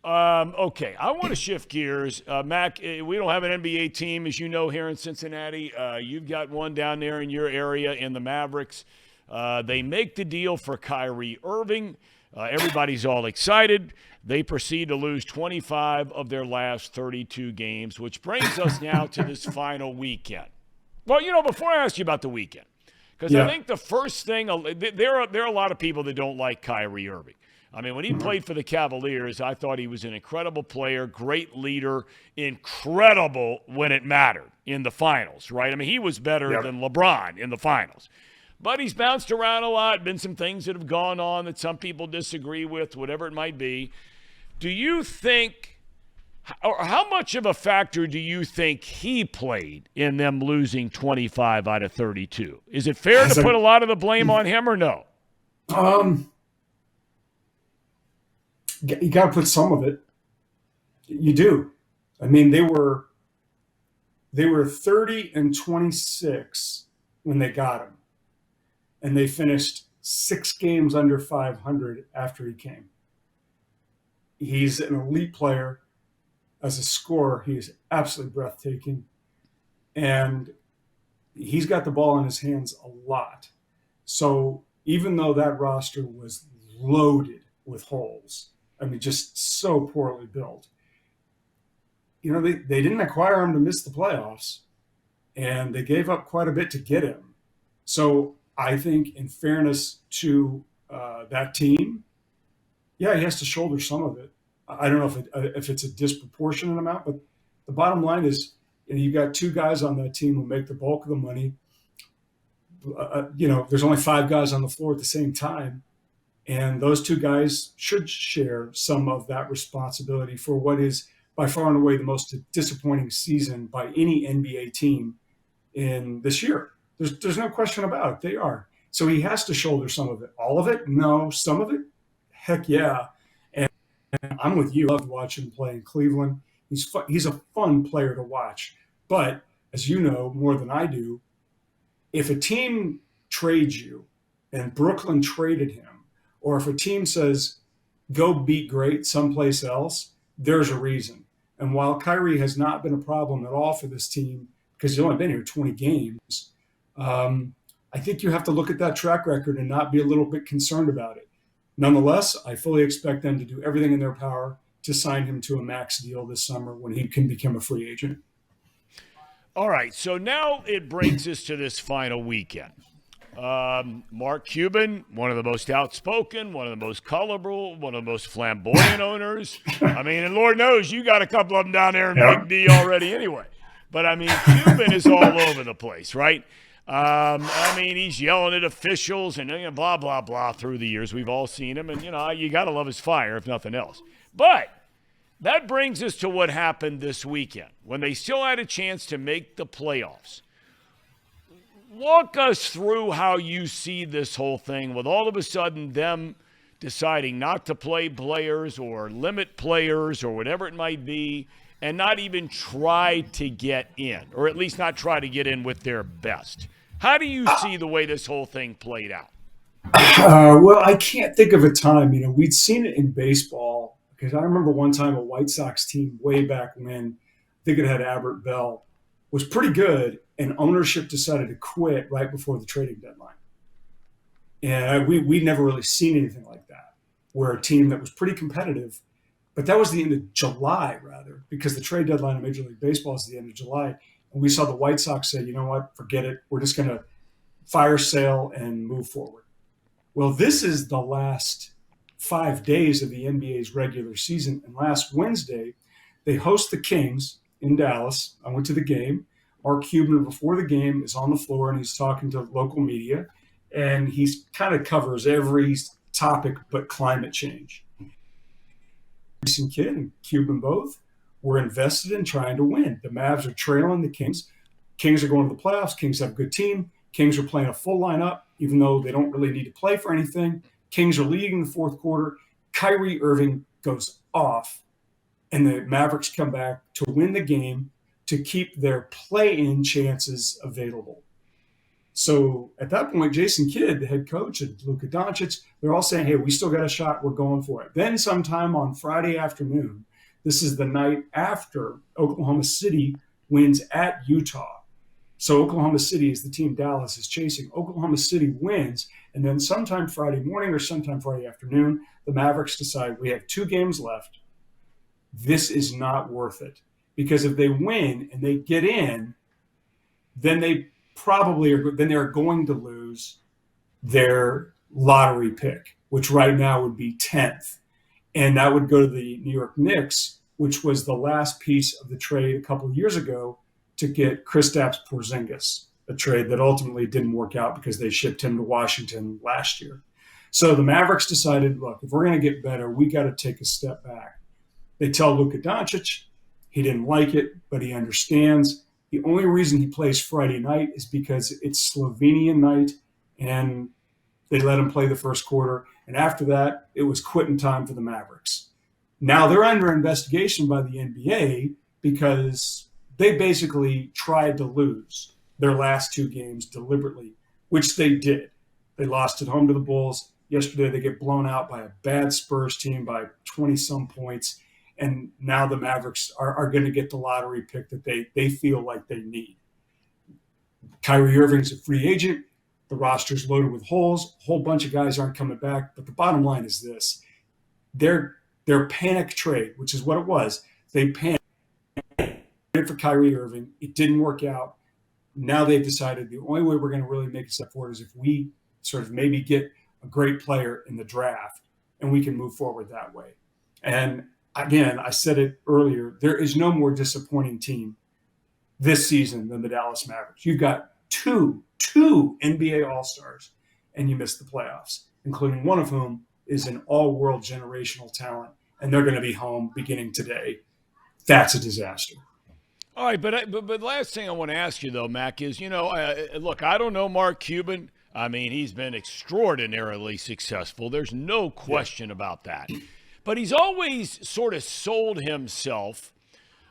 Okay, I want to shift gears. Mac, we don't have an NBA team, as you know, here in Cincinnati. You've got one down there in your area in the Mavericks. They make the deal for Kyrie Irving. Everybody's all excited. They proceed to lose 25 of their last 32 games, which brings us now to this final weekend. Well, before I ask you about the weekend, because I think the first thing, there are a lot of people that don't like Kyrie Irving. I mean, when he played for the Cavaliers, I thought he was an incredible player, great leader, incredible when it mattered in the finals, right? I mean, he was better than LeBron in the finals. But he's bounced around a lot, been some things that have gone on that some people disagree with, whatever it might be. Do you think, or how much of a factor do you think he played in them losing 25 out of 32? Is it fair to put a lot of the blame on him or no? You got to put some of it. You do. I mean, they were 30-26 when they got him, and they finished 6 games under 500 after he came. He's an elite player. As a scorer, he's absolutely breathtaking, and he's got the ball in his hands a lot. So even though that roster was loaded with holes, I mean, just so poorly built, they didn't acquire him to miss the playoffs, and they gave up quite a bit to get him. So I think, in fairness to that team, he has to shoulder some of it. I don't know if it's a disproportionate amount, but the bottom line is, you've got 2 guys on that team who make the bulk of the money. There's only 5 guys on the floor at the same time, and those 2 guys should share some of that responsibility for what is by far and away the most disappointing season by any NBA team in this year. There's no question about it. They are. So he has to shoulder some of it. All of it? No. Some of it? Heck yeah. And I'm with you. I loved watching him play in Cleveland. He's a fun player to watch. But as you know more than I do, if a team trades you and Brooklyn traded him, or if a team says, go beat great someplace else, there's a reason. And while Kyrie has not been a problem at all for this team, because he's only been here 20 games, I think you have to look at that track record and not be a little bit concerned about it. Nonetheless, I fully expect them to do everything in their power to sign him to a max deal this summer when he can become a free agent. All right, so now it brings us to this final weekend. Mark Cuban, one of the most outspoken, one of the most colorful, one of the most flamboyant owners. I mean, and Lord knows you got a couple of them down there in Big D already anyway. But, I mean, Cuban is all over the place, right? I mean, he's yelling at officials and blah, blah, blah through the years. We've all seen him, and, you got to love his fire, if nothing else. But that brings us to what happened this weekend when they still had a chance to make the playoffs. Walk us through how you see this whole thing with all of a sudden them deciding not to play players or limit players or whatever it might be and not even try to get in, or at least not try to get in with their best. How do you see the way this whole thing played out? Well, I can't think of a time. We'd seen it in baseball because I remember one time a White Sox team way back when, I think it had Albert Bell, was pretty good, and ownership decided to quit right before the trading deadline. And we'd never really seen anything like that, where a team that was pretty competitive, but that was the end of July, rather, because the trade deadline in Major League Baseball is the end of July. And we saw the White Sox say, you know what, forget it. We're just going to fire sale and move forward. Well, this is the last 5 days of the NBA's regular season. And last Wednesday, they host the Kings in Dallas. I went to the game. Mark Cuban, before the game, is on the floor and he's talking to local media, and he kind of covers every topic but climate change. Recent kid and Cuban both were invested in trying to win. The Mavs are trailing the Kings. Kings are going to the playoffs. Kings have a good team. Kings are playing a full lineup, even though they don't really need to play for anything. Kings are leading the fourth quarter. Kyrie Irving goes off, and the Mavericks come back to win the game to keep their play-in chances available. So at that point, Jason Kidd, the head coach, and Luka Doncic, they're all saying, hey, we still got a shot. We're going for it. Then sometime on Friday afternoon, this is the night after Oklahoma City wins at Utah. So Oklahoma City is the team Dallas is chasing. Oklahoma City wins. And then sometime Friday morning or sometime Friday afternoon, the Mavericks decide we have 2 games left. This is not worth it. Because if they win and they get in, then they they're going to lose their lottery pick, which right now would be 10th. And that would go to the New York Knicks, which was the last piece of the trade a couple of years ago to get Kristaps Porzingis, a trade that ultimately didn't work out because they shipped him to Washington last year. So the Mavericks decided, look, if we're going to get better, we got to take a step back. They tell Luka Doncic, he didn't like it, but he understands. The only reason he plays Friday night is because it's Slovenian night, and they let him play the first quarter. And after that, it was quitting time for the Mavericks. Now they're under investigation by the NBA because they basically tried to lose their last 2 games deliberately, which they did. They lost at home to the Bulls. Yesterday, they get blown out by a bad Spurs team by 20-some points. And now the Mavericks are going to get the lottery pick that they feel like they need. Kyrie Irving's a free agent. The roster's loaded with holes. A whole bunch of guys aren't coming back. But the bottom line is this. Their panic trade, which is what it was, they panicked for Kyrie Irving. It didn't work out. Now they've decided the only way we're going to really make a step forward is if we sort of maybe get a great player in the draft and we can move forward that way. And again, I said it earlier, there is no more disappointing team this season than the Dallas Mavericks. You've got two NBA All-Stars, and you missed the playoffs, including one of whom is an all-world generational talent, and they're going to be home beginning today. That's a disaster. All right, but last thing I want to ask you, though, Mac, is, look, I don't know Mark Cuban. I mean, he's been extraordinarily successful. There's no question about that. But he's always sort of sold himself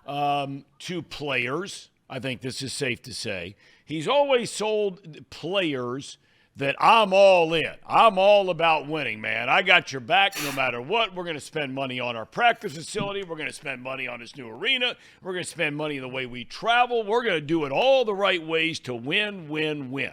to players. I think this is safe to say. He's always sold players that I'm all in. I'm all about winning, man. I got your back no matter what. We're going to spend money on our practice facility. We're going to spend money on this new arena. We're going to spend money the way we travel. We're going to do it all the right ways to win, win, win.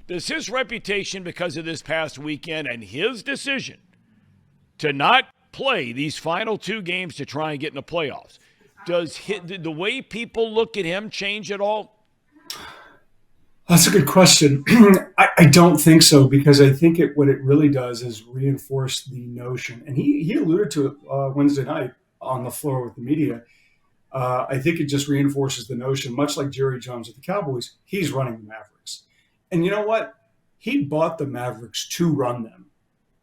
Does his reputation because of this past weekend and his decision to not play these final 2 games to try and get in the playoffs, does the way people look at him change at all? That's a good question. I don't think so, because I think what it really does is reinforce the notion, and he alluded to it Wednesday night on the floor with the media. I think it just reinforces the notion, much like Jerry Jones at the Cowboys, he's running the Mavericks. And you know what? He bought the Mavericks to run them.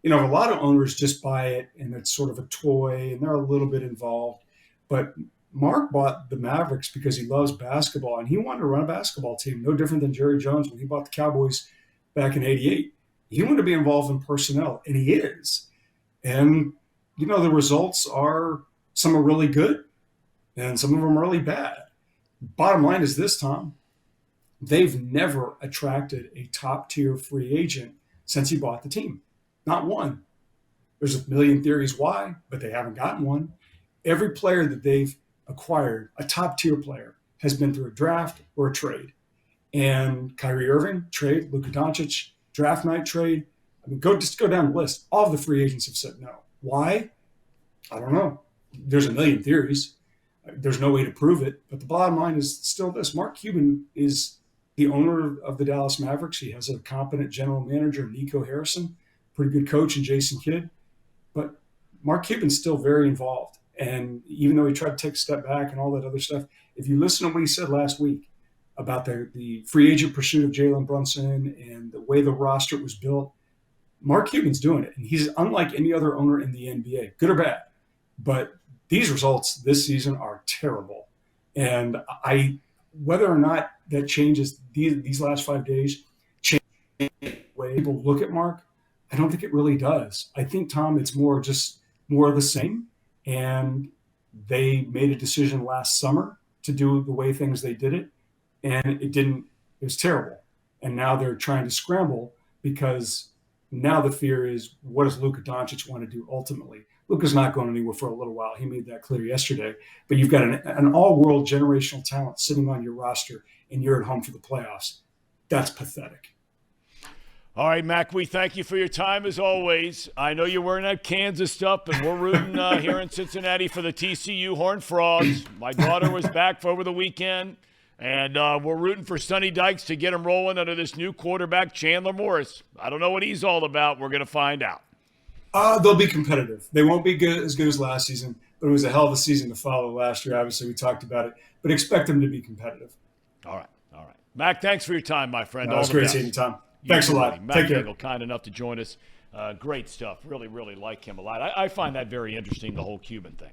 A lot of owners just buy it, and it's sort of a toy, and they're a little bit involved. But Mark bought the Mavericks because he loves basketball, and he wanted to run a basketball team, no different than Jerry Jones when he bought the Cowboys back in '88. He wanted to be involved in personnel, and he is. And, the results some are really good, and some of them are really bad. Bottom line is this, Thom. They've never attracted a top-tier free agent since he bought the team. Not one. There's a million theories why, but they haven't gotten one. Every player that they've acquired, a top-tier player, has been through a draft or a trade. And Kyrie Irving, trade. Luka Doncic, draft night trade. I mean, go down the list. All of the free agents have said no. Why? I don't know. There's a million theories. There's no way to prove it. But the bottom line is still this. Mark Cuban is the owner of the Dallas Mavericks. He has a competent general manager, Nico Harrison, pretty good coach, and Jason Kidd. But Mark Cuban's still very involved. And even though he tried to take a step back and all that other stuff, if you listen to what he said last week about the free agent pursuit of Jalen Bronson and the way the roster was built, Mark Cuban's doing it. And he's unlike any other owner in the NBA, good or bad. But these results this season are terrible. And whether or not that changes these last 5 days, change the way people look at Mark, I don't think it really does. I think, Thom, it's more of the same. And they made a decision last summer to do the way they did it. And it was terrible. and now they're trying to scramble because now the fear is, what does Luka Doncic want to do ultimately? Luka's not going anywhere for a little while. He made that clear yesterday. But you've got an all-world generational talent sitting on your roster, and you're at home for the playoffs. That's pathetic. All right, Mac, we thank you for your time as always. I know you're wearing that Kansas stuff, but we're rooting here in Cincinnati for the TCU Horned Frogs. My daughter was back for over the weekend, and we're rooting for Sonny Dykes to get him rolling under this new quarterback, Chandler Morris. I don't know what he's all about. We're going to find out. They'll be competitive. They won't be as good as last season, but it was a hell of a season to follow last year. Obviously, we talked about it, but expect them to be competitive. All right. Mac, thanks for your time, my friend. It was great seeing you, Tom. Thanks a lot. Mac Engel, kind enough to join us. Great stuff. Really, really like him a lot. I find that very interesting, the whole Cuban thing.